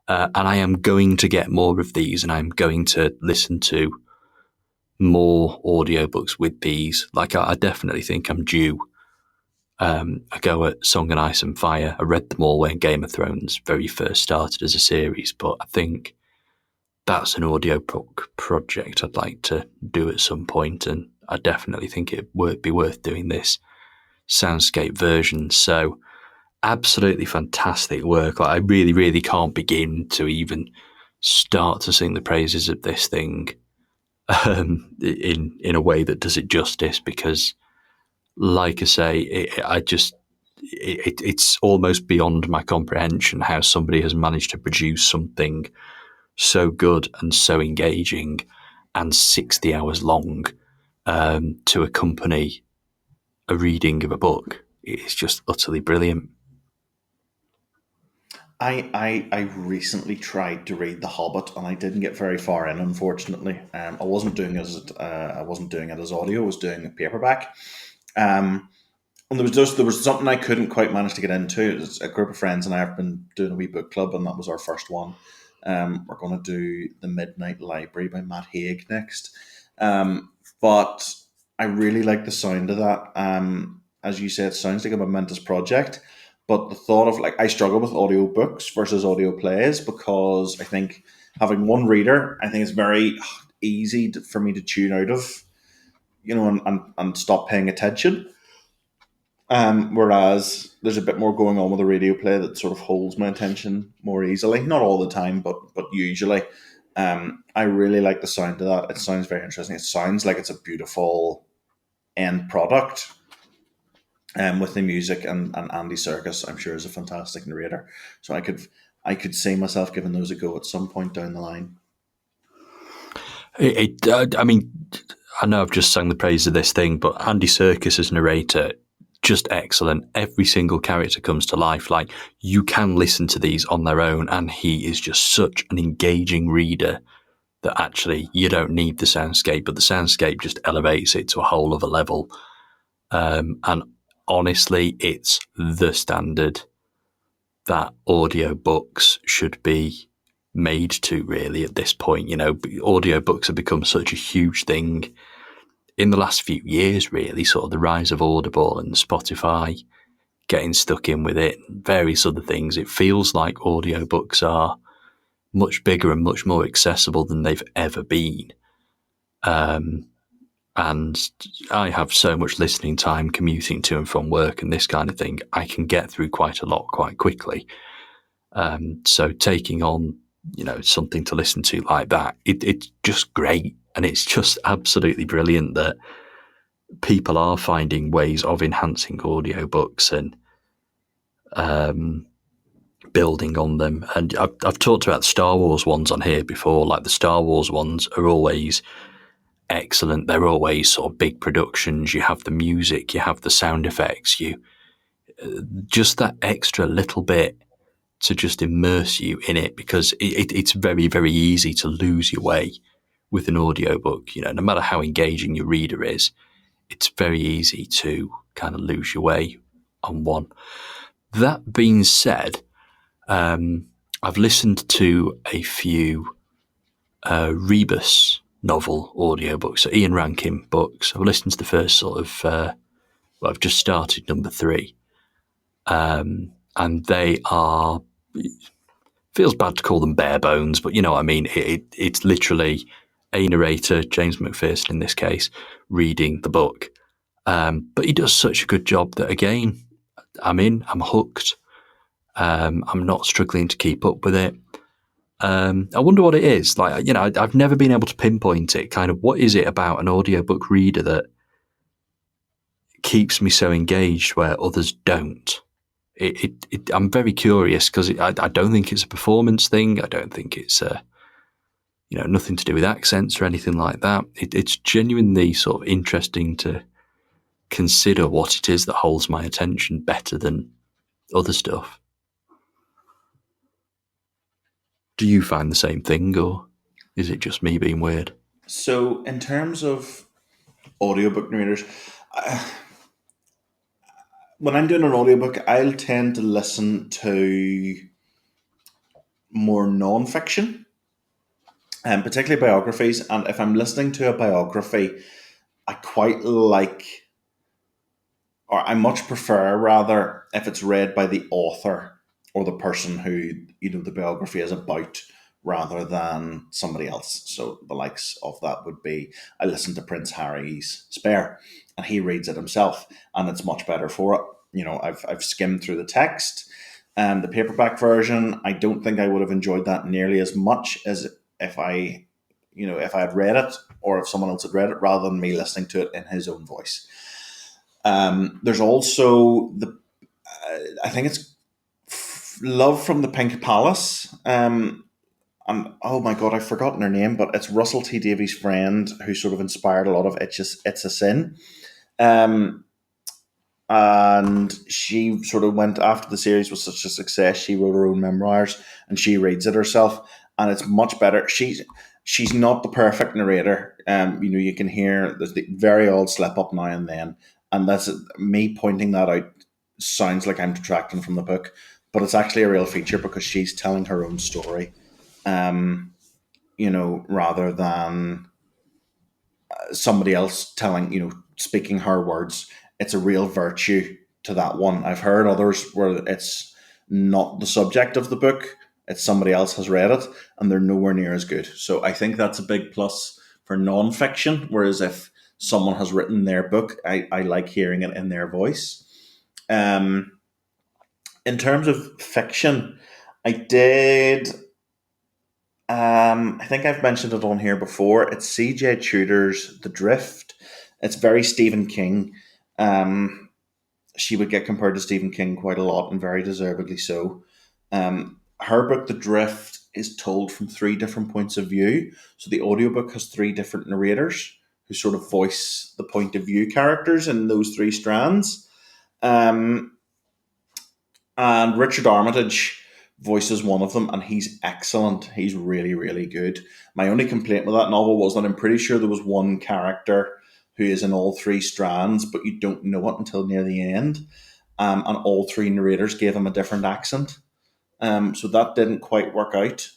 And I am going to get more of these, and I'm going to listen to more audiobooks with these. Like, I definitely think I'm due a go at Song and Ice and Fire. I read them all when Game of Thrones very first started as a series, but I think that's an audiobook project I'd like to do at some point, and I definitely think it would be worth doing this soundscape version. So absolutely fantastic work. Like, I really, really can't begin to even start to sing the praises of this thing in a way that does it justice, because, like I say, it's almost beyond my comprehension how somebody has managed to produce something so good and so engaging and 60 hours long to accompany a reading of a book. It's just utterly brilliant.
I recently tried to read The Hobbit, and I didn't get very far in, unfortunately. I wasn't doing it as audio. I was doing a paperback. And there was something I couldn't quite manage to get into. It was a group of friends and I have been doing a wee book club, and that was our first one. We're going to do The Midnight Library by Matt Haig next. But I really like the sound of that. As you said, it sounds like a momentous project. But the thought of, like, I struggle with audio books versus audio plays, because I think having one reader, I think it's very easy for me to tune out of, and stop paying attention. Whereas there's a bit more going on with a radio play that sort of holds my attention more easily. Not all the time, but usually. I really like the sound of that. It sounds very interesting. It sounds like it's a beautiful end product. With the music, and Andy Serkis, I'm sure, is a fantastic narrator. So I could see myself giving those a go at some point down the line.
I mean, I know I've just sung the praise of this thing, but Andy Serkis as narrator, just excellent. Every single character comes to life. Like, you can listen to these on their own, and he is just such an engaging reader that actually you don't need the soundscape, but the soundscape just elevates it to a whole other level. And honestly, it's the standard that audiobooks should be made to, really, at this point. Audiobooks have become such a huge thing in the last few years, really, sort of the rise of Audible and Spotify getting stuck in with it, and various other things. It feels like audiobooks are much bigger and much more accessible than they've ever been. And I have so much listening time commuting to and from work and this kind of thing. I can get through quite a lot quite quickly. So taking on, something to listen to like that, it's just great. And it's just absolutely brilliant that people are finding ways of enhancing audiobooks and building on them. And I've talked about the Star Wars ones on here before. Like, the Star Wars ones are always excellent. They're always sort of big productions. You have the music, you have the sound effects, just that extra little bit to just immerse you in it, because it's very, very easy to lose your way with an audiobook. No matter how engaging your reader is, it's very easy to kind of lose your way on one. That being said, I've listened to a few Rebus novel audiobooks, so Ian Rankin books. I've listened to the first sort of, I've just started number 3. And they feels bad to call them bare bones, but you know what I mean. It's literally a narrator, James McPherson in this case, reading the book. But he does such a good job that, again, I'm hooked. I'm not struggling to keep up with it. I wonder what it is. Like, I've never been able to pinpoint it. Kind of, what is it about an audiobook reader that keeps me so engaged where others don't? I'm very curious because I don't think it's a performance thing. I don't think it's nothing to do with accents or anything like that. It's genuinely sort of interesting to consider what it is that holds my attention better than other stuff. Do you find the same thing, or is it just me being weird?
So, in terms of audiobook narrators, when I'm doing an audiobook, I'll tend to listen to more non-fiction, and particularly biographies. And if I'm listening to a biography, I quite like, or I much prefer rather, if it's read by the author or the person who the biography is about, rather than somebody else. So the likes of that would be, I listen to Prince Harry's Spare, and he reads it himself, and it's much better for it. I've skimmed through the text. The paperback version, I don't think I would have enjoyed that nearly as much as if I had read it, or if someone else had read it, rather than me listening to it in his own voice. There's also I think it's Love from the Pink Palace. And oh my god, I've forgotten her name, but it's Russell T Davies' friend who sort of inspired a lot of It's a Sin. And she sort of went, after the series was such a success, she wrote her own memoirs and she reads it herself, and it's much better. She's not the perfect narrator. You can hear there's the very odd slip up now and then, and that's me pointing that out. Sounds like I'm detracting from the book, but it's actually a real feature because she's telling her own story, rather than somebody else speaking her words. It's a real virtue to that one. I've heard others where it's not the subject of the book, it's somebody else has read it, and they're nowhere near as good. So I think that's a big plus for non-fiction, whereas if someone has written their book, I like hearing it in their voice. In terms of fiction, I did... I think I've mentioned it on here before. It's C.J. Tudor's The Drift. It's very Stephen King. She would get compared to Stephen King quite a lot, and very deservedly so. Her book, The Drift, is told from 3 different points of view. So the audiobook has 3 different narrators who sort of voice the point of view characters in those 3 strands. And Richard Armitage voices one of them, and he's excellent. He's really, really good. My only complaint with that novel was that I'm pretty sure there was one character who is in all 3 strands, but you don't know it until near the end. And all 3 narrators gave him a different accent. So that didn't quite work out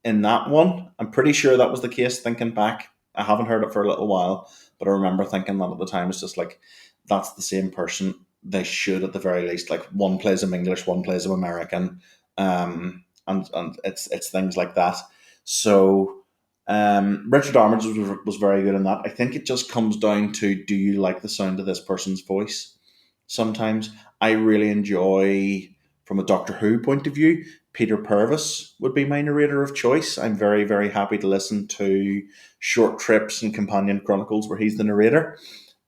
in that one. I'm pretty sure that was the case thinking back. I haven't heard it for a little while, but I remember thinking that at the time. It's just like, that's the same person. They should, at the very least, like, one plays him English, one plays him American. And it's things like that. So Richard Armitage was very good in that. I think it just comes down to, do you like the sound of this person's voice? Sometimes I really enjoy, from a Doctor Who point of view, Peter Purves would be my narrator of choice. I'm very, very happy to listen to Short Trips and Companion Chronicles where he's the narrator.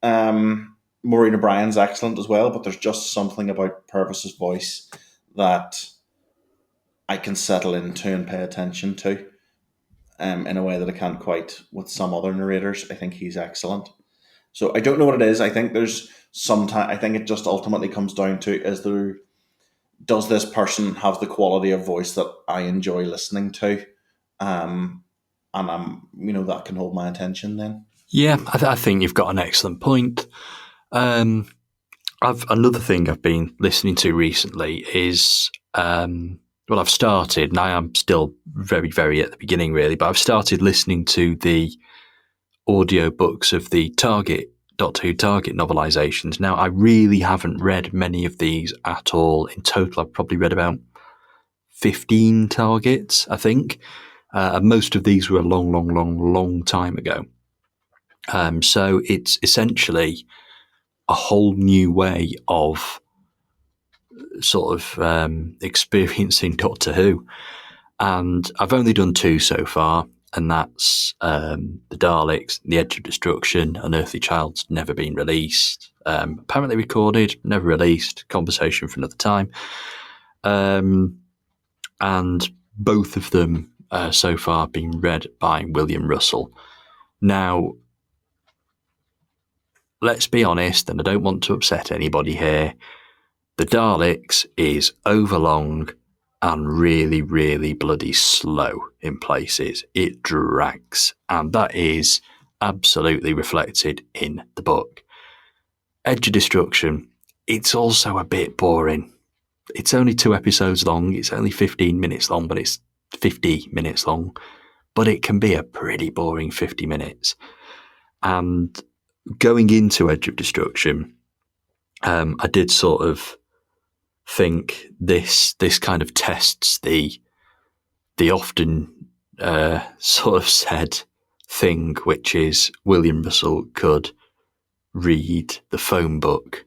Maureen O'Brien's excellent as well, but there's just something about Purves' voice that I can settle into and pay attention to in a way that I can't quite with some other narrators. I think he's excellent. So I don't know what it is. I think there's I think it just ultimately comes down to, does this person have the quality of voice that I enjoy listening to? And that can hold my attention then.
Yeah, I think you've got an excellent point. Another thing I've been listening to recently is, I've started, and I am still very, very at the beginning really, but I've started listening to the audiobooks of the Doctor Who Target novelizations. Now, I really haven't read many of these at all. In total, I've probably read about 15 Targets, I think. And most of these were a long time ago. So it's essentially a whole new way of sort of experiencing Doctor Who. And I've only done 2 so far, and that's The Daleks, The Edge of Destruction, Unearthly Child's never been released. Apparently recorded, never released, conversation for another time. And both of them so far have been read by William Russell. Now, let's be honest, and I don't want to upset anybody here, The Daleks is overlong and really bloody slow in places. It drags, and that is absolutely reflected in the book. Edge of Destruction, it's also a bit boring. It's only 2 episodes long. It's only 15 minutes long, but it's 50 minutes long. But it can be a pretty boring 50 minutes. And going into Edge of Destruction, I did sort of think this kind of tests the often sort of said thing, which is William Russell could read the phone book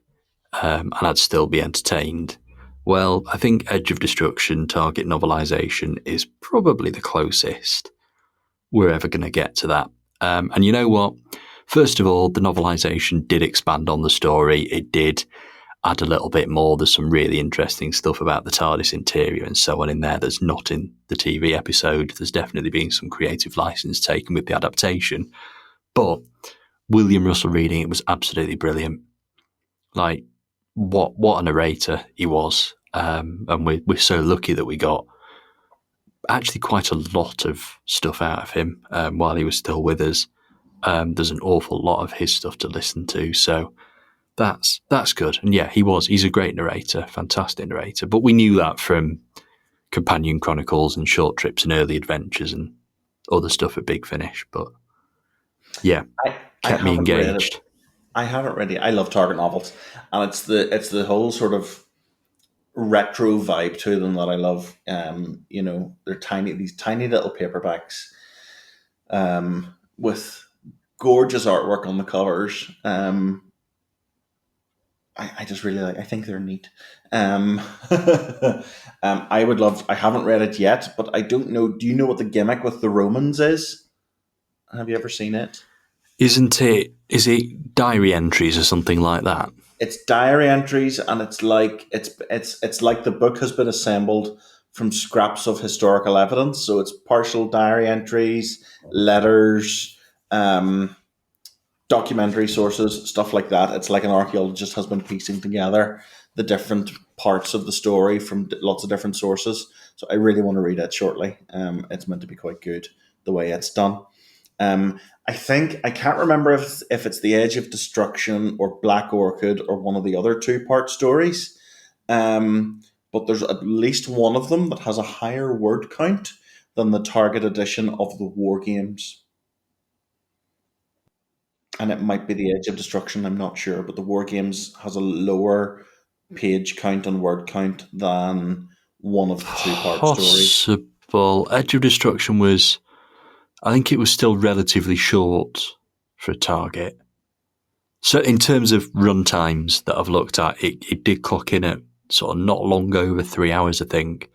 and I'd still be entertained. Well, I think Edge of Destruction target novelisation is probably the closest we're ever going to get to that. And you know what? First of all, the novelisation did expand on the story. It did add a little bit more. There's some really interesting stuff about the TARDIS interior and so on in there that's not in the TV episode. There's definitely been some creative license taken with the adaptation. But William Russell reading it was absolutely brilliant. Like, what a narrator he was. And we're so lucky that we got actually quite a lot of stuff out of him while he was still with us. There's an awful lot of his stuff to listen to, so that's good. And yeah, he's a great narrator, fantastic narrator. But we knew that from Companion Chronicles and Short Trips and Early Adventures and other stuff at Big Finish. But yeah, kept me engaged.
I haven't read it. I love target novels, and it's the whole sort of retro vibe to them that I love. They're these tiny little paperbacks, with gorgeous artwork on the covers. I just really like. I think they're neat. I would love. I haven't read it yet, but I don't know. Do you know what the gimmick with the Romans is? Have you ever seen it?
Isn't it? Is it diary entries or something like that?
It's diary entries, and it's like the book has been assembled from scraps of historical evidence. So it's partial diary entries, letters, documentary sources, stuff like that. It's like an archaeologist has been piecing together the different parts of the story from lots of different sources. So I really want to read it shortly. It's meant to be quite good the way it's done. I think I can't remember if it's The Edge of Destruction or Black Orchid or one of the other 2-part stories. But there's at least one of them that has a higher word count than the Target edition of the War Games. And it might be The Edge of Destruction, I'm not sure, but the War Games has a lower page count and word count than one of the 2-part stories.
Possible. Edge of Destruction was, I think it was still relatively short for a Target. So in terms of run times that I've looked at, it did clock in at sort of not long over 3 hours, I think.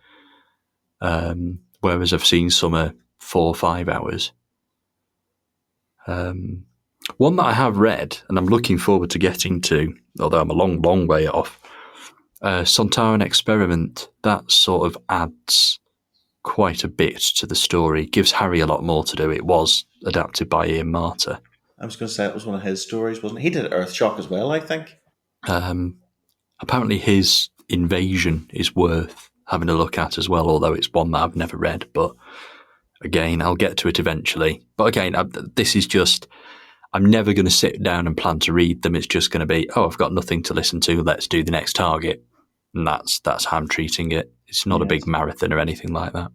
Whereas I've seen some are 4 or 5 hours. One that I have read, and I'm looking forward to getting to, although I'm a long way off, Sontaran Experiment, that sort of adds quite a bit to the story, gives Harry a lot more to do. It was adapted by Ian Marter.
I was going to say it was one of his stories, wasn't it? He did Earthshock as well, I think.
Apparently his Invasion is worth having a look at as well, although it's one that I've never read. But again, I'll get to it eventually. But again, this is just, I'm never going to sit down and plan to read them. It's just going to be, I've got nothing to listen to, let's do the next Target. And that's how I'm treating it. It's not a big marathon or anything like that.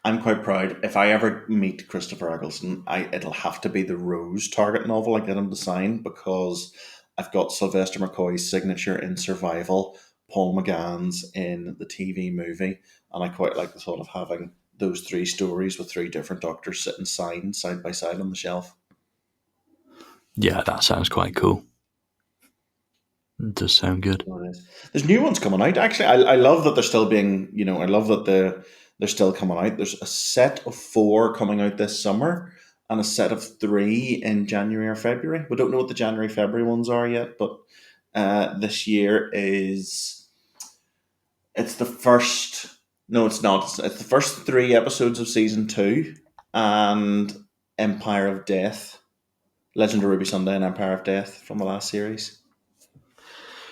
I'm quite proud. If I ever meet Christopher Eccleston, it'll have to be the Rose Target novel I get him to sign, because I've got Sylvester McCoy's signature in Survival, Paul McGann's in the TV movie, and I quite like the thought of having those 3 stories with 3 different Doctors sitting side by side on the shelf.
Yeah, that sounds quite cool. It does sound good.
There's new ones coming out. Actually, I love that they're still being, I love that they're still coming out. There's a set of 4 coming out this summer and a set of 3 in January or February. We don't know what the January, February ones are yet, but this year it's the first, no, it's not. It's the first 3 episodes of season 2 and Empire of Death, Legend of Ruby Sunday and Empire of Death from the last series.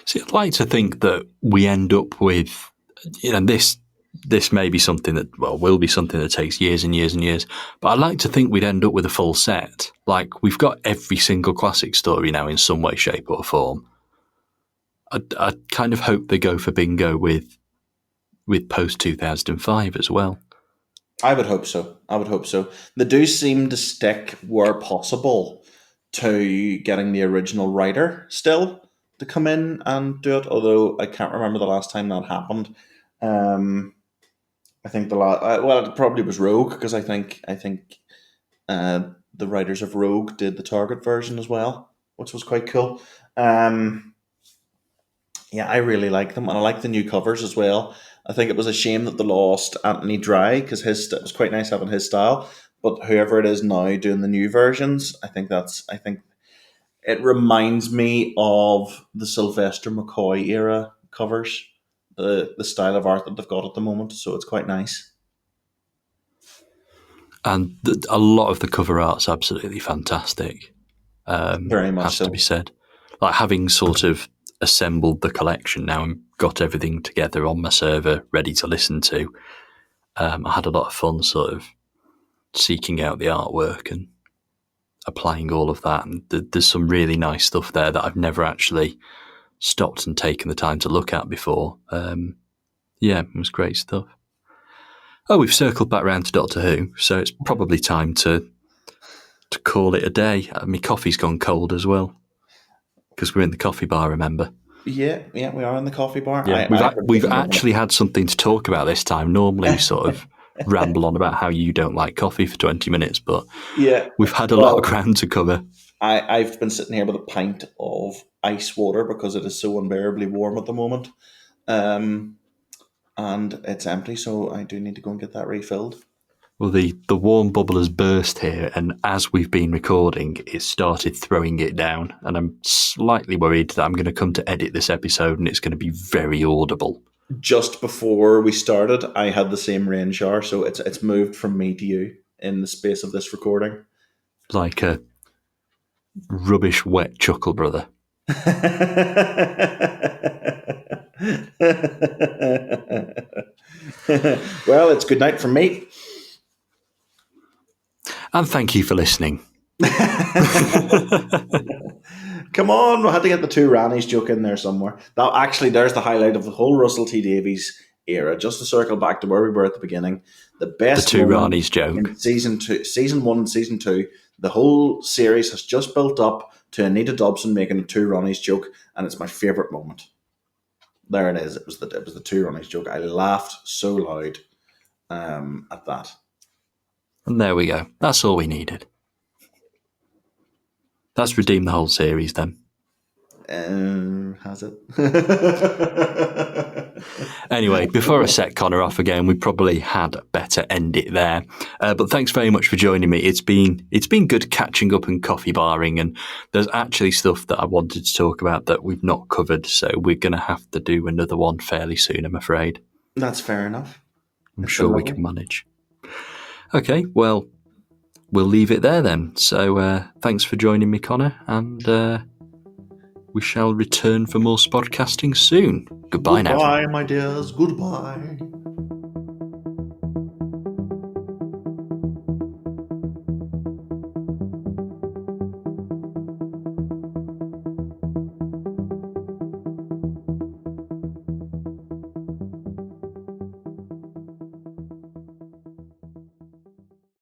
See, I'd like to think that we end up with, this may be something that, will be something that takes years and years and years, but I'd like to think we'd end up with a full set. Like, we've got every single classic story now in some way, shape or form. I kind of hope they go for bingo with post-2005 as well.
I would hope so. They do seem to stick, where possible, to getting the original writer still to come in and do it, although I can't remember the last time that happened. I think it probably was Rogue, because I think the writers of Rogue did the Target version as well, which was quite cool. Yeah, I really like them, and I like the new covers as well. I think it was a shame that they lost Anthony Dry, because it was quite nice having his style. But whoever it is now doing the new versions, I think it reminds me of the Sylvester McCoy era covers, the style of art that they've got at the moment. So it's quite nice.
And a lot of the cover art's absolutely fantastic.
Very much
has
so.
To be said. Like, having sort of assembled the collection now and got everything together on my server ready to listen to, I had a lot of fun sort of seeking out the artwork and applying all of that. And there's some really nice stuff there that I've never actually stopped and taken the time to look at before. Yeah, it was great stuff. Oh, we've circled back round to Doctor Who, so it's probably time to call it a day. My coffee's gone cold as well, because we're in the coffee bar, remember?
Yeah, we are in the coffee bar.
Yeah, we've actually had something to talk about this time. Normally we sort of ramble on about how you don't like coffee for 20 minutes, but we've had a lot of ground to cover.
I've been sitting here with a pint of ice water because it is so unbearably warm at the moment. And it's empty, so I do need to go and get that refilled.
Well, the warm bubble has burst here, and as we've been recording, it started throwing it down, and I'm slightly worried that I'm going to come to edit this episode and it's going to be very audible. Just
before we started, I had the same rain shower, so it's moved from me to you in the space of this recording.
Like a rubbish wet chuckle brother.
Well, it's good night from me.
And thank you for listening.
Come on, we had to get the 2 Rannies joke in there somewhere. There's the highlight of the whole Russell T Davies era. Just to circle back to where we were at the beginning, the
2 Rannies joke
in season 1 and season 2. The whole series has just built up to Anita Dobson making a 2 Rannies joke, and it's my favourite moment. There it is. It was the 2 Rannies joke. I laughed so loud at that.
And there we go. That's all we needed. That's redeemed the whole series then.
Has it?
Anyway, before I set Connor off again, we probably had better end it there. But thanks very much for joining me. It's been good catching up and coffee barring, and there's actually stuff that I wanted to talk about that we've not covered, so we're going to have to do another one fairly soon, I'm afraid.
That's fair enough.
I'm sure we can manage. Okay, well, we'll leave it there then. So thanks for joining me, Connor, and we shall return for more spodcasting soon. Goodbye now.
Goodbye, my dears. Goodbye.